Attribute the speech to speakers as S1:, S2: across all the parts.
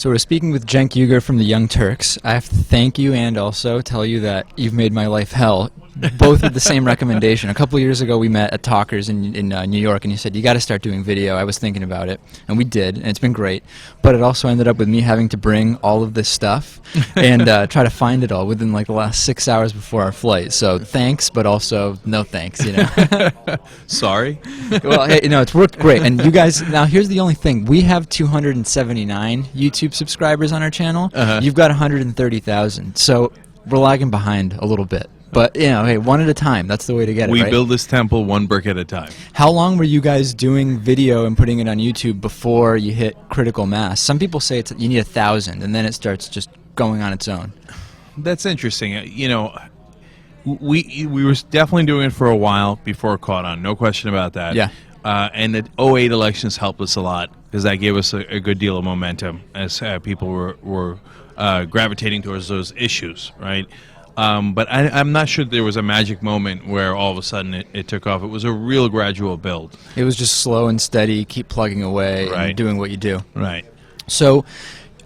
S1: So we're speaking with Cenk Uygur from the Young Turks. I have to thank you and also tell you that you've made my life hell, both with the same recommendation. A couple years ago we met at Talkers in New York, and you said, you got to start doing video. I was thinking about it, and we did, and it's been great. But it also ended up with me having to bring all of this stuff and try to find it all within like the last 6 hours before our flight. So thanks, but also no thanks, you know.
S2: Sorry?
S1: Well, hey, no, it's worked great. And you guys, now here's the only thing. We have 279 YouTube subscribers on our channel. You've got 130,000. So we're lagging behind a little bit. But, you know, hey, one at a time. That's the way to get it,
S2: We
S1: right?
S2: build this temple one brick at a time.
S1: How long were you guys doing video and putting it on YouTube before you hit critical mass? Some people say it's you need 1,000, and then it starts just going on its own.
S2: That's interesting. You know, we were definitely doing it for a while before it caught on. No question about that.
S1: Yeah.
S2: And the '08 elections helped us a lot because that gave us a good deal of momentum as people were gravitating towards those issues, right? But I'm not sure there was a magic moment where all of a sudden it took off. It was a real gradual build.
S1: It was just slow and steady, keep plugging away
S2: Right.
S1: and doing what you do.
S2: Right.
S1: So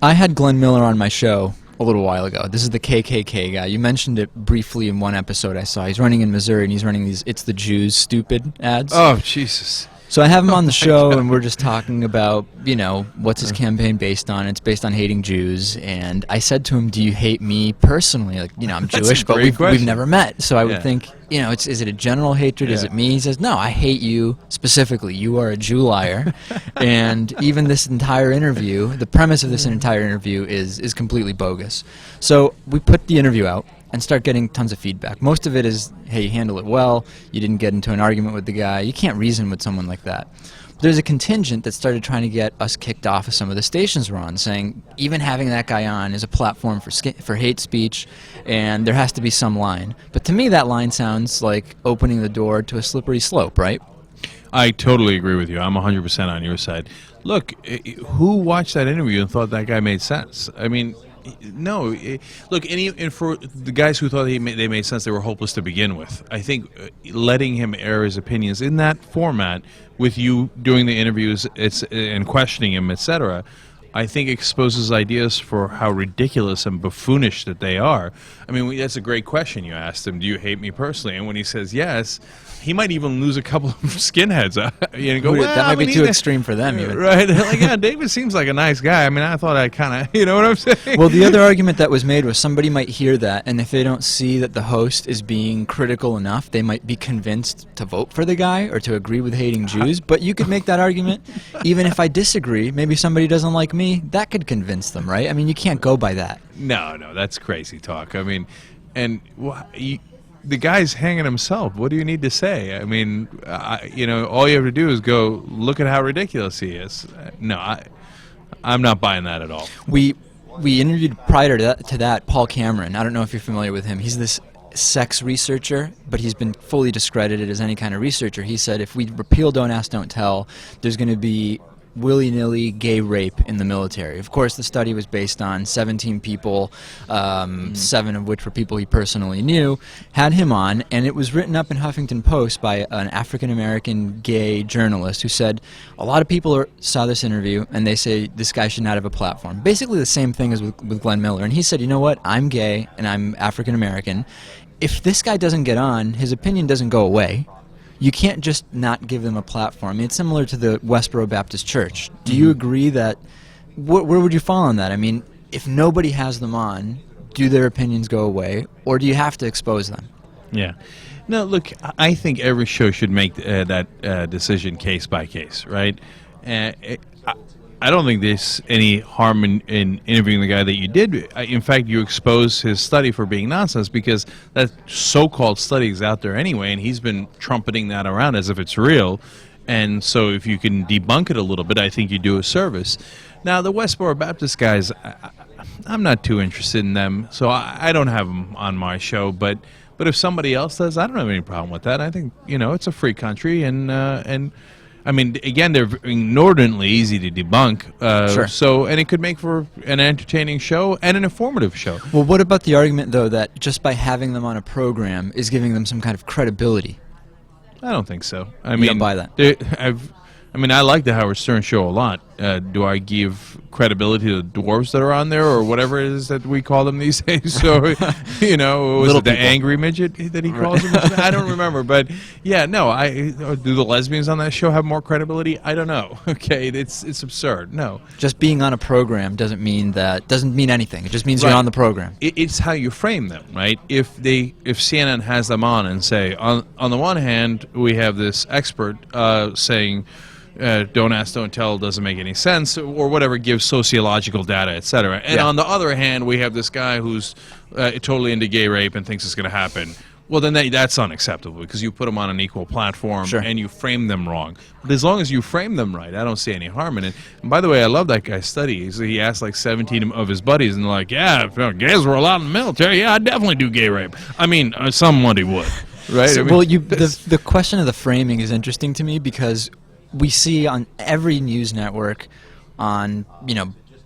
S1: I had Glenn Miller on my show a little while ago. This is the KKK guy. You mentioned it briefly in one episode I saw. He's running in Missouri, and he's running these "It's the Jews" stupid ads.
S2: Oh, Jesus.
S1: So I have him on the show, and we're just talking about, you know, what's his campaign based on. It's based on hating Jews. And I said to him, do you hate me personally? Like, you know, I'm
S2: That's a
S1: Jewish, but
S2: great
S1: we've
S2: question.
S1: never met. So I would
S2: Yeah.
S1: think, you know, is it a general hatred? Is
S2: Yeah.
S1: it me? He says, no, I hate you specifically. You are a Jew liar. And even this entire interview, the premise of this entire interview is completely bogus. So we put the interview out and start getting tons of feedback. Most of it is, hey, you handle it well, you didn't get into an argument with the guy. You can't reason with someone like that. There's a contingent that started trying to get us kicked off of some of the stations we're on, saying even having that guy on is a platform for hate speech, and there has to be some line. But to me, that line sounds like opening the door to a slippery slope, right?
S2: I totally agree with you. I'm 100% on your side. Look, who watched that interview and thought that guy made sense? I mean, no. Look, and for the guys who thought they made sense, they were hopeless to begin with. I think letting him air his opinions in that format, with you doing the interviews and questioning him, etc., I think exposes ideas for how ridiculous and buffoonish that they are. I mean, that's a great question you asked him. Do you hate me personally? And when he says yes, he might even lose a couple of skinheads. You know, go, well,
S1: that might be too
S2: either.
S1: extreme for them, even.
S2: Right? Like, yeah, David seems like a nice guy. I mean, I thought I kind of, you know what I'm saying?
S1: Well, the other argument that was made was somebody might hear that, and if they don't see that the host is being critical enough, they might be convinced to vote for the guy or to agree with hating Jews. But you could make that argument, even if I disagree, maybe somebody doesn't like me, that could convince them, right? I mean, you can't go by that.
S2: No, that's crazy talk. I mean, and the guy's hanging himself. What do you need to say? I mean, you know, all you have to do is go look at how ridiculous he is. No, I'm not buying that at all.
S1: We interviewed prior to that Paul Cameron. I don't know if you're familiar with him. He's this sex researcher, but he's been fully discredited as any kind of researcher. He said if we repeal Don't Ask, Don't Tell, there's going to be willy-nilly gay rape in the military. Of course, the study was based on 17 people, 7 of which were people he personally knew, had him on, and it was written up in Huffington Post by an African-American gay journalist who said, a lot of people saw this interview, and they say this guy should not have a platform. Basically the same thing as with Glenn Miller. And he said, you know what, I'm gay, and I'm African-American. If this guy doesn't get on, his opinion doesn't go away. You can't just not give them a platform. I mean, it's similar to the Westboro Baptist Church. Do you agree that, where would you fall on that? I mean, if nobody has them on, do their opinions go away, or do you have to expose them?
S2: Yeah. No, look, I think every show should make that decision case by case, right? I don't think there's any harm in interviewing the guy that you did. In fact, you expose his study for being nonsense because that so-called study is out there anyway, and he's been trumpeting that around as if it's real. And so if you can debunk it a little bit, I think you do a service. Now, the Westboro Baptist guys, I'm not too interested in them, so I don't have them on my show. But if somebody else does, I don't have any problem with that. I think, you know, it's a free country, and I mean, again, they're inordinately easy to debunk.
S1: Sure.
S2: So, and it could make for an entertaining show and an informative show.
S1: Well, what about the argument, though, that just by having them on a program is giving them some kind of credibility?
S2: I don't think so. I
S1: You
S2: mean,
S1: don't buy that?
S2: I mean, I like the Howard Stern show a lot. Do I give credibility to the dwarves that are on there, or whatever it is that we call them these days? So, you know, was
S1: Little
S2: it the
S1: people.
S2: angry midget that he calls them? I don't remember, but yeah, no. Do the lesbians on that show have more credibility? I don't know. Okay, it's absurd. No,
S1: Just being on a program doesn't mean anything. It just means you're
S2: Right.
S1: on the program.
S2: It's how you frame them, right? If CNN has them on and say, on the one hand, we have this expert saying, don't ask, don't tell doesn't make any sense, or whatever, gives sociological data, etc. And
S1: Yeah.
S2: on the other hand, we have this guy who's totally into gay rape and thinks it's going to happen. Well, then that's unacceptable, because you put them on an equal platform
S1: Sure.
S2: and you frame them wrong. But as long as you frame them right, I don't see any harm in it. And by the way, I love that guy's study. He asked like 17 of his buddies, and they're like, yeah, if gays were allowed in the military, yeah, I'd definitely do gay rape. I mean, somebody would, right?
S1: So,
S2: I mean,
S1: the question of the framing is interesting to me, because we see on every news network, on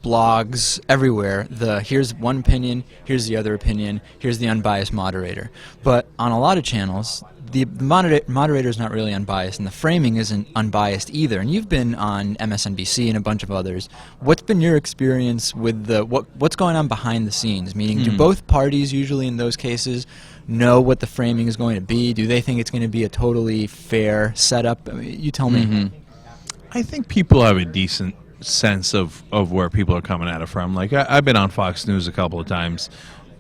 S1: blogs, everywhere, here's one opinion, here's the other opinion, here's the unbiased moderator. But on a lot of channels, the moderator is not really unbiased, and the framing isn't unbiased either. And you've been on MSNBC and a bunch of others. What's been your experience with what's going on behind the scenes? Meaning, do both parties usually in those cases know what the framing is going to be? Do they think it's going to be a totally fair setup? I mean, you tell me.
S2: I think people have a decent sense of where people are coming at it from. Like, I've been on Fox News a couple of times,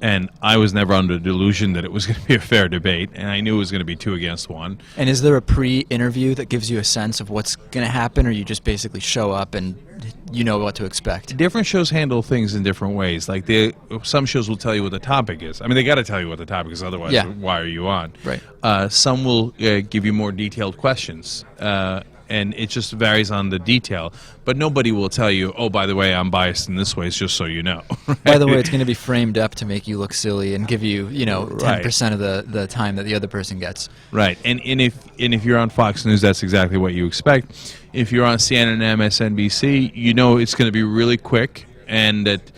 S2: and I was never under the delusion that it was going to be a fair debate, and I knew it was going to be 2 against 1.
S1: And is there a pre-interview that gives you a sense of what's going to happen, or you just basically show up and you know what to expect?
S2: Different shows handle things in different ways. Like, some shows will tell you what the topic is. I mean, they got to tell you what the topic is, otherwise,
S1: Yeah.
S2: why are you on?
S1: Right.
S2: Some will give you more detailed questions. And it just varies on the detail. But nobody will tell you, oh, by the way, I'm biased in this way, it's just so you know. Right?
S1: By the way, it's going to be framed up to make you look silly and give you,
S2: Right.
S1: 10% of the time that the other person gets.
S2: Right. And if you're on Fox News, that's exactly what you expect. If you're on CNN and MSNBC, you know it's going to be really quick, and that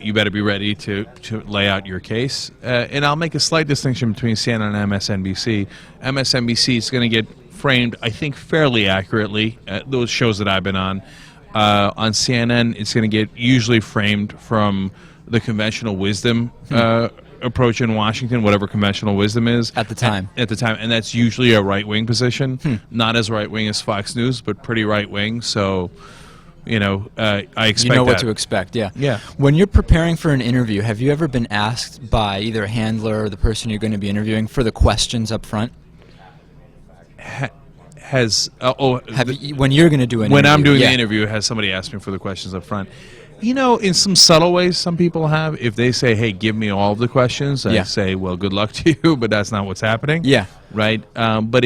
S2: you better be ready to lay out your case. And I'll make a slight distinction between CNN and MSNBC. MSNBC is going to get framed, I think, fairly accurately. Those shows that I've been on CNN, it's going to get usually framed from the conventional wisdom approach in Washington, whatever conventional wisdom is
S1: At the time.
S2: At the time, and that's usually a right-wing position, not as right-wing as Fox News, but pretty right-wing. So, I expect
S1: You know what
S2: that.
S1: to expect, yeah.
S2: Yeah.
S1: When you're preparing for an interview, have you ever been asked by either a handler or the person you're going to be interviewing for the questions up front?
S2: When
S1: When you're going to do an
S2: I'm
S1: interview,
S2: doing
S1: yeah.
S2: the interview, has somebody asked me for the questions up front? In some subtle ways, some people have. If they say, "Hey, give me all of the questions," I
S1: Yeah.
S2: say, "Well, good luck to you," but that's not what's happening.
S1: Yeah.
S2: Right. But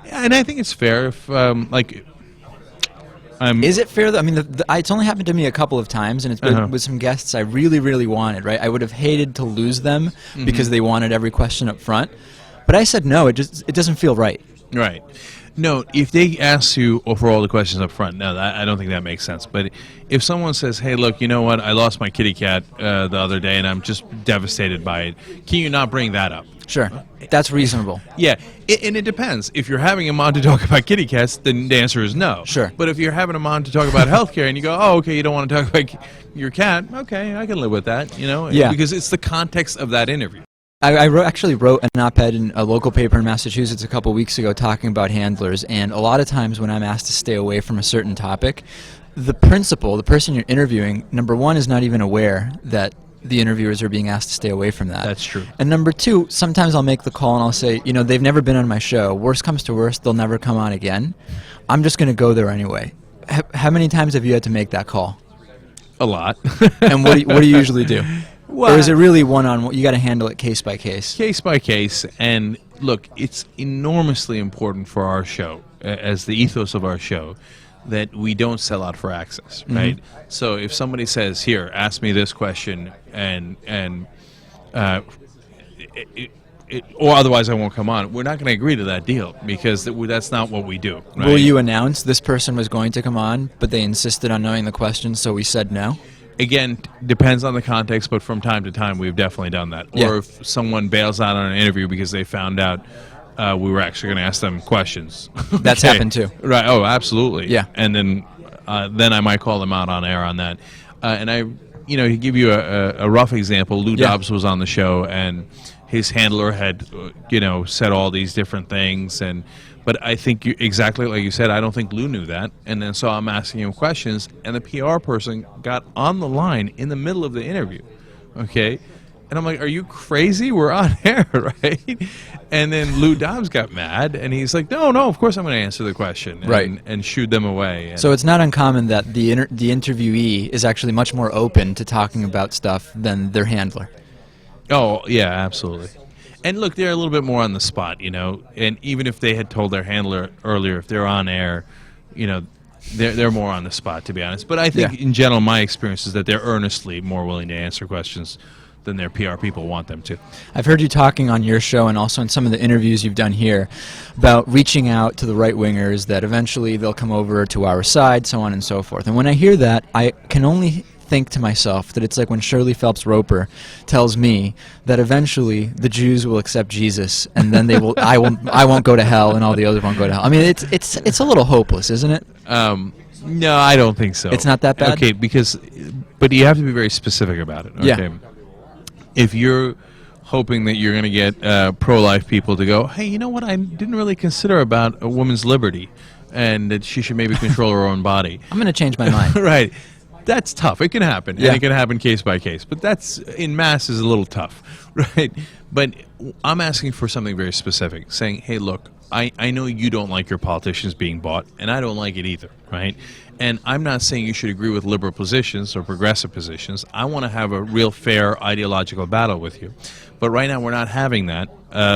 S2: and I think it's fair if
S1: Is it fair? I mean, it's only happened to me a couple of times, and it's been with some guests I really, really wanted, right? I would have hated to lose them because they wanted every question up front. But I said no, it doesn't feel right.
S2: Right. No, if they ask you for all the questions up front, no, I don't think that makes sense. But if someone says, hey, look, you know what, I lost my kitty cat the other day and I'm just devastated by it, can you not bring that up?
S1: Sure. That's reasonable.
S2: Yeah, and it depends. If you're having him on to talk about kitty cats, then the answer is no.
S1: Sure.
S2: But if you're having him on to talk about healthcare and you go, oh, okay, you don't want to talk about your cat, okay, I can live with that,
S1: Yeah.
S2: because it's the context of that interview.
S1: I actually wrote an op-ed in a local paper in Massachusetts a couple weeks ago talking about handlers, and a lot of times when I'm asked to stay away from a certain topic, the principal, the person you're interviewing, number one, is not even aware that the interviewers are being asked to stay away from that.
S2: That's true.
S1: And number two, sometimes I'll make the call and I'll say, they've never been on my show. Worst comes to worst, they'll never come on again. I'm just going to go there anyway. How many times have you had to make that call?
S2: A lot.
S1: And what do you usually do?
S2: Well,
S1: or is it really one-on-one? You got to handle it case by case.
S2: Case by case. And look, it's enormously important for our show, as the ethos of our show, that we don't sell out for access, right? So if somebody says, here, ask me this question, or otherwise I won't come on, we're not going to agree to that deal, because that's not what we do. Right?
S1: Will you announce this person was going to come on, but they insisted on knowing the questions, so we said no?
S2: Again, depends on the context, but from time to time we've definitely done that.
S1: Yeah.
S2: Or if someone bails out on an interview because they found out we were actually going to ask them questions.
S1: That's
S2: Okay.
S1: happened too.
S2: Right. Oh, absolutely.
S1: Yeah.
S2: And then I might call them out on air on that. And to give you a rough example, Lou
S1: Yeah.
S2: Dobbs was on the show, and his handler had, said all these different things. But I think exactly like you said, I don't think Lou knew that. And then so I'm asking him questions, and the PR person got on the line in the middle of the interview. Okay. And I'm like, are you crazy? We're on air, right? And then Lou Dobbs got mad, and he's like, no, of course I'm going to answer the question.
S1: Right.
S2: And shooed them away. And
S1: So it's not uncommon that the interviewee is actually much more open to talking about stuff than their handler.
S2: oh, yeah, absolutely. And look, they're a little bit more on the spot, and even if they had told their handler earlier, if they're on air, they're more on the spot, to be honest. But I think,
S1: Yeah.
S2: in general, my experience is that they're earnestly more willing to answer questions than their PR people want them to.
S1: I've heard you talking on your show and also in some of the interviews you've done here about reaching out to the right-wingers, that eventually they'll come over to our side, so on and so forth. And when I hear that, I can only think to myself that it's like when Shirley Phelps Roper tells me that eventually the Jews will accept Jesus, and then they will. I won't go to hell, and all the others won't go to hell. I mean, it's a little hopeless, isn't it?
S2: No, I don't think so.
S1: It's not that bad?
S2: Okay, but you have to be very specific about it. Okay?
S1: Yeah.
S2: If you're hoping that you're going to get pro-life people to go, hey, you know what, I didn't really consider about a woman's liberty and that she should maybe control her own body.
S1: I'm going to change my mind.
S2: Right. That's tough. It can happen.
S1: Yeah.
S2: And it can happen case by case. But that's, in mass, is a little tough. Right? But I'm asking for something very specific, saying, hey, look, I know you don't like your politicians being bought, and I don't like it either, right? And I'm not saying you should agree with liberal positions or progressive positions. I want to have a real fair ideological battle with you. But right now we're not having that.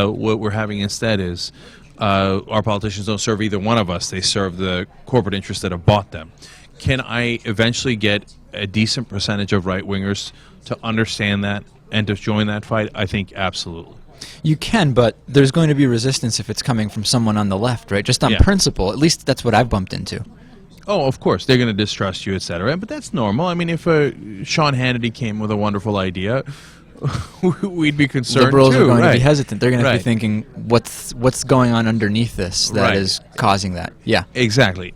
S2: What we're having instead is our politicians don't serve either one of us. They serve the corporate interests that have bought them. Can I eventually get a decent percentage of right-wingers to understand that and to join that fight? I think absolutely.
S1: You can, but there's going to be resistance if it's coming from someone on the left, right? Just on
S2: Yeah.
S1: principle. At least that's what I've bumped into.
S2: Oh, of course. They're going to distrust you, et cetera. But that's normal. I mean, if Sean Hannity came with a wonderful idea, we'd be concerned,
S1: Liberals
S2: too.
S1: are going
S2: right.
S1: to be hesitant. They're going to
S2: Right.
S1: be thinking, what's going on underneath this that is
S2: Right.
S1: causing that? Yeah.
S2: Exactly.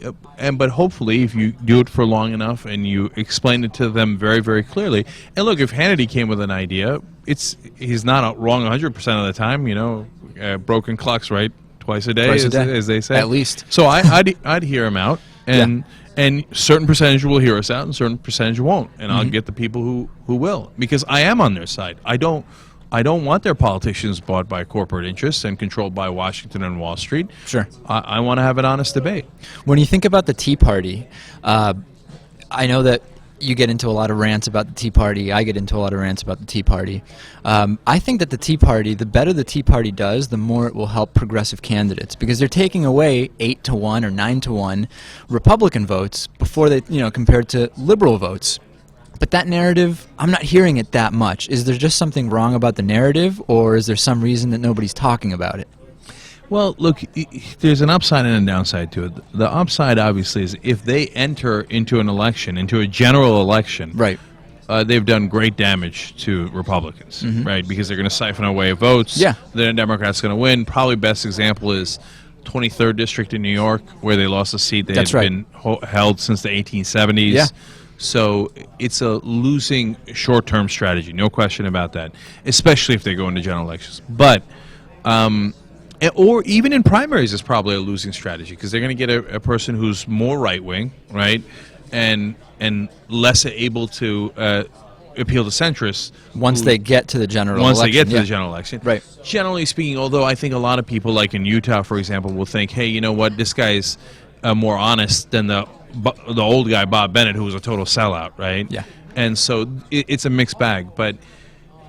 S2: But hopefully, if you do it for long enough and you explain it to them very, very clearly. And look, if Hannity came with an idea, he's not wrong 100% of the time. Broken clocks, right? Twice a day,
S1: Twice a day.
S2: as they say.
S1: At least.
S2: So I'd hear him out, and certain percentage will hear us out, and certain percentage won't, and I'll get the people who will, because I am on their side. I don't want their politicians bought by corporate interests and controlled by Washington and Wall Street.
S1: Sure.
S2: I want to have an honest debate.
S1: When you think about the Tea Party, I know that you get into a lot of rants about the Tea Party. I get into a lot of rants about the Tea Party. I think that the Tea Party, the better the Tea Party does, the more it will help progressive candidates, because they're taking away 8-1 or 9-1 Republican votes before they, compared to liberal votes. But that narrative, I'm not hearing it that much. Is there just something wrong about the narrative, or is there some reason that nobody's talking about it?
S2: Well, look, there's an upside and a downside to it. The upside, obviously, is if they enter into an election, into a general election,
S1: Right.
S2: They've done great damage to Republicans, right? Because they're going to siphon away votes.
S1: Yeah.
S2: The Democrats going to win. Probably best example is 23rd District in New York, where they lost a seat that
S1: That's
S2: had
S1: right.
S2: been held since the 1870s.
S1: Yeah.
S2: So it's a losing short-term strategy, no question about that, especially if they go into general elections. But or even in primaries, it's probably a losing strategy, because they're going to get a person who's more right-wing, right, and less able to appeal to centrists
S1: Once they get to the general
S2: once
S1: election.
S2: they get to
S1: yeah.
S2: the general election.
S1: Right.
S2: Generally speaking, although I think a lot of people, like in Utah, for example, will think, hey, you know what, this guy's more honest than the old guy, Bob Bennett, who was a total sellout, right?
S1: Yeah.
S2: And so it's a mixed bag. But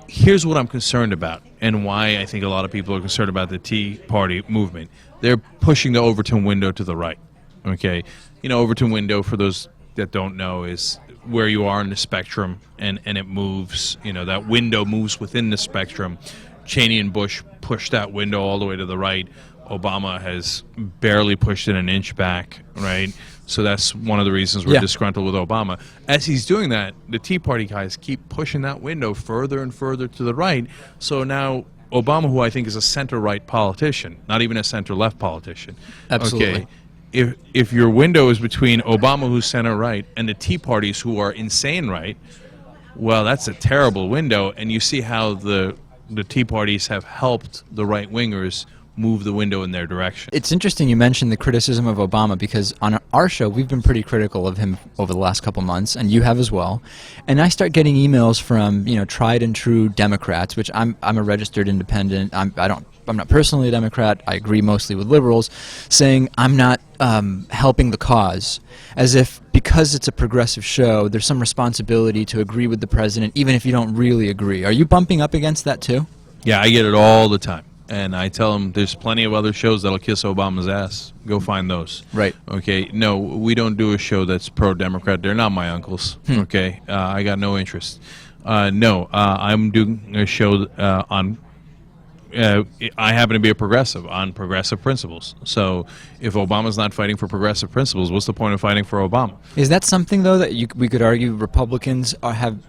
S2: here's what I'm concerned about, and why I think a lot of people are concerned about the Tea Party movement. They're pushing the Overton window to the right. Okay, Overton window, for those that don't know, is where you are in the spectrum, and it moves. That window moves within the spectrum. Cheney and Bush pushed that window all the way to the right. Obama has barely pushed it an inch back, right? So that's one of the reasons we're disgruntled with Obama. As he's doing that, the Tea Party guys keep pushing that window further and further to the right. So now Obama, who I think is a center-right politician, not even a center-left politician.
S1: Absolutely.
S2: Okay, if your window is between Obama, who's center-right, and the Tea Parties, who are insane right, well, that's a terrible window, and you see how the Tea Parties have helped the right-wingers move the window in their direction.
S1: It's interesting you mentioned the criticism of Obama, because on our show we've been pretty critical of him over the last couple months, and you have as well. And I start getting emails from tried and true Democrats, which I'm a registered independent. I'm not personally a Democrat. I agree mostly with liberals, saying I'm not helping the cause, as if because it's a progressive show, there's some responsibility to agree with the president, even if you don't really agree. Are you bumping up against that too?
S2: Yeah, I get it all the time. And I tell them there's plenty of other shows that'll kiss Obama's ass. Go find those.
S1: Right.
S2: Okay. No, we don't do a show that's pro-Democrat. They're not my uncles. Okay. I got no interest. No, I'm doing a show on. I happen to be a progressive on progressive principles. So if Obama's not fighting for progressive principles, what's the point of fighting for Obama?
S1: Is that something, though, that we could argue Republicans have,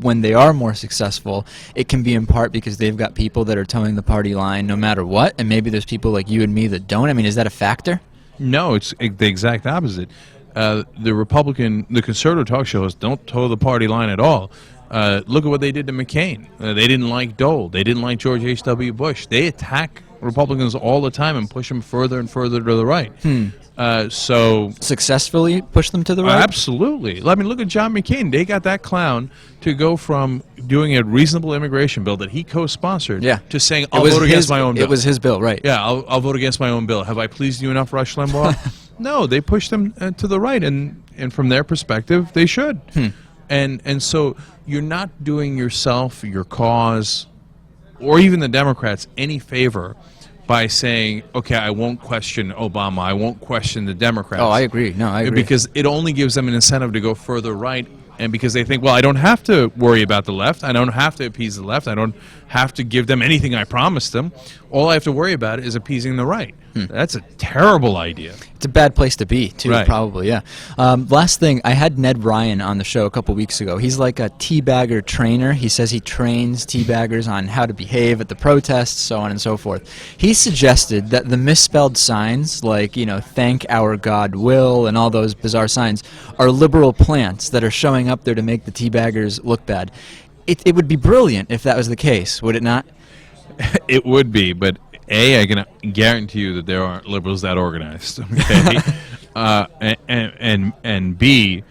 S1: when they are more successful, it can be in part because they've got people that are towing the party line no matter what, and maybe there's people like you and me that don't? I mean, is that a factor?
S2: No, it's the exact opposite. The conservative talk shows don't toe the party line at all. Look at what they did to McCain. They didn't like Dole. They didn't like George H.W. Bush. They attack Republicans all the time and push them further and further to the right. So
S1: successfully push them to the right?
S2: Absolutely. I mean, look at John McCain. They got that clown to go from doing a reasonable immigration bill that he co-sponsored to saying, I'll vote against my own bill.
S1: It was his bill, right.
S2: Yeah, I'll vote against my own bill. Have I pleased you enough, Rush Limbaugh? No, they pushed them to the right, and from their perspective, they should. And so you're not doing yourself, your cause, or even the Democrats any favor by saying, okay, I won't question Obama, I won't question the Democrats.
S1: Oh, I agree. No, I agree.
S2: Because it only gives them an incentive to go further right, and because they think, well, I don't have to worry about the left, I don't have to appease the left, I don't have to give them anything I promised them. All I have to worry about is appeasing the right. That's a terrible idea.
S1: It's a bad place to be, too,
S2: Right.
S1: probably, yeah. Last thing, I had Ned Ryan on the show a couple weeks ago. He's like a teabagger trainer. He says he trains teabaggers on how to behave at the protests, so on and so forth. He suggested that the misspelled signs, like, thank our God will, and all those bizarre signs, are liberal plants that are showing up there to make the teabaggers look bad. It would be brilliant if that was the case, would it not?
S2: It would be, but A, I can guarantee you that there aren't liberals that organized. Okay, and B,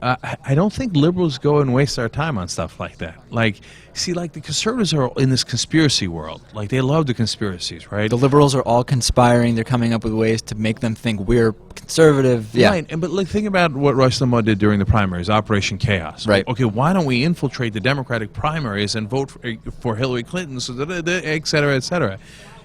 S2: I don't think liberals go and waste our time on stuff like that. Like, see, like the conservatives are in this conspiracy world. Like, they love the conspiracies, right?
S1: The liberals are all conspiring. They're coming up with ways to make them think we're conservative. Yeah.
S2: Right, but like, think about what Rush Limbaugh did during the primaries, Operation Chaos.
S1: Right.
S2: Okay, why don't we infiltrate the Democratic primaries and vote for Hillary Clinton, so et cetera, et cetera.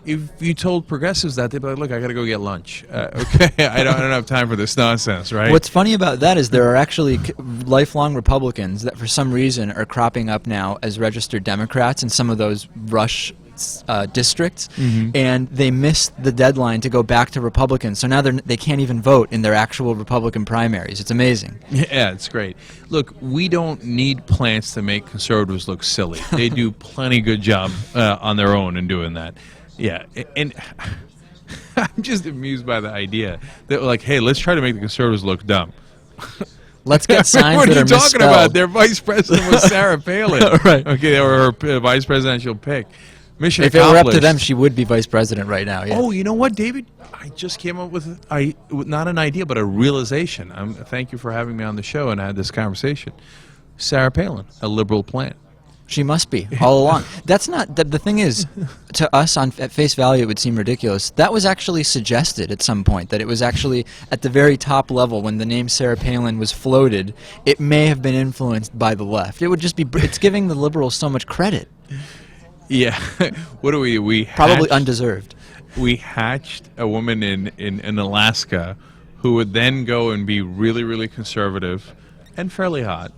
S2: If you told progressives that, they'd be like, look, I got to go get lunch. Okay, I don't have time for this nonsense, right?
S1: What's funny about that is there are actually lifelong Republicans that for some reason are cropping up now as registered Democrats in some of those rush districts, and they missed the deadline to go back to Republicans. So now they can't even vote in their actual Republican primaries. It's amazing.
S2: Yeah, it's great. Look, we don't need plants to make conservatives look silly. They do plenty good job on their own in doing that. Yeah, and I'm just amused by the idea that, like, hey, let's try to make the conservatives look dumb.
S1: Let's get signs
S2: what
S1: that
S2: are
S1: are
S2: you talking
S1: misspelled.
S2: about? Their vice president was Sarah Palin.
S1: Right.
S2: Okay, or her vice presidential pick. Mission
S1: If it were up to
S2: accomplished.
S1: them, she would be vice president right now. Yeah.
S2: Oh, you know what, David? I just came up with not an idea, but a realization. Thank you for having me on the show and I had this conversation. Sarah Palin, a liberal plant.
S1: She must be, all along. That's not, the thing is, to us at face value it would seem ridiculous. That was actually suggested at some point, that it was actually at the very top level when the name Sarah Palin was floated, it may have been influenced by the left. It would just be, it's giving the liberals so much credit.
S2: Yeah. What do we
S1: Probably
S2: hatched-
S1: undeserved.
S2: We hatched a woman in Alaska who would then go and be really, really conservative and fairly hot.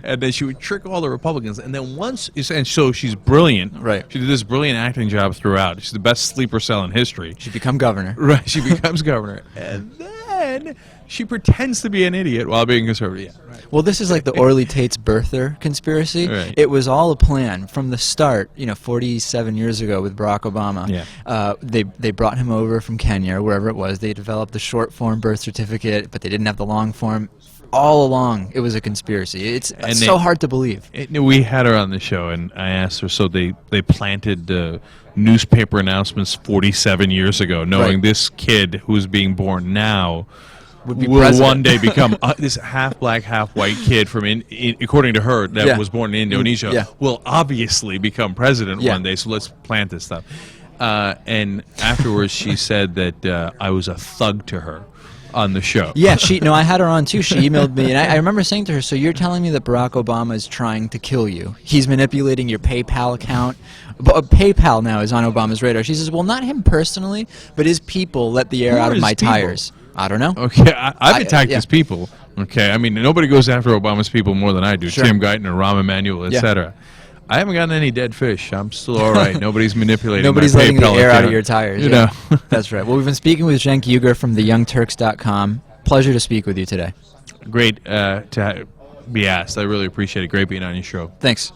S2: And then she would trick all the Republicans. And then and so she's brilliant.
S1: Right.
S2: She did this brilliant acting job throughout. She's the best sleeper cell in history.
S1: She'd become governor.
S2: Right. She becomes governor. And then then she pretends to be an idiot while being conservative. Yeah, right.
S1: Well, this is like the Orly Tate's birther conspiracy.
S2: Right.
S1: It was all a plan from the start. 47 years ago with Barack Obama.
S2: Yeah.
S1: They brought him over from Kenya, or wherever it was. They developed the short form birth certificate, but they didn't have the long form. All along, it was a conspiracy. It's so hard to believe.
S2: We had her on the show, and I asked her. So they planted newspaper announcements 47 years ago, knowing this kid who's being born now will
S1: president.
S2: one day become this half black, half white kid from, according to her, that was born in Indonesia, will obviously become president one day. So let's plant this stuff. And afterwards, she said that I was a thug to her on the show.
S1: Yeah, I had her on too. She emailed me, and I remember saying to her, so you're telling me that Barack Obama is trying to kill you? He's manipulating your PayPal account? But PayPal now is on Obama's radar. She says, well, not him personally, but his people let the air out of my tires. I don't know.
S2: Okay, I've attacked his people. Okay, I mean, nobody goes after Obama's people more than I do. Tim Guyton and Rahm Emanuel, etc. I haven't gotten any dead fish. I'm still all right. Nobody's manipulating
S1: Letting
S2: my
S1: the
S2: PayPal
S1: air out
S2: account.
S1: of your tires.
S2: You know.
S1: That's right. Well, we've been speaking with Cenk Uygur from the youngturks.com. Pleasure to speak with you today.
S2: Great to be asked. I really appreciate it. Great being on your show.
S1: Thanks.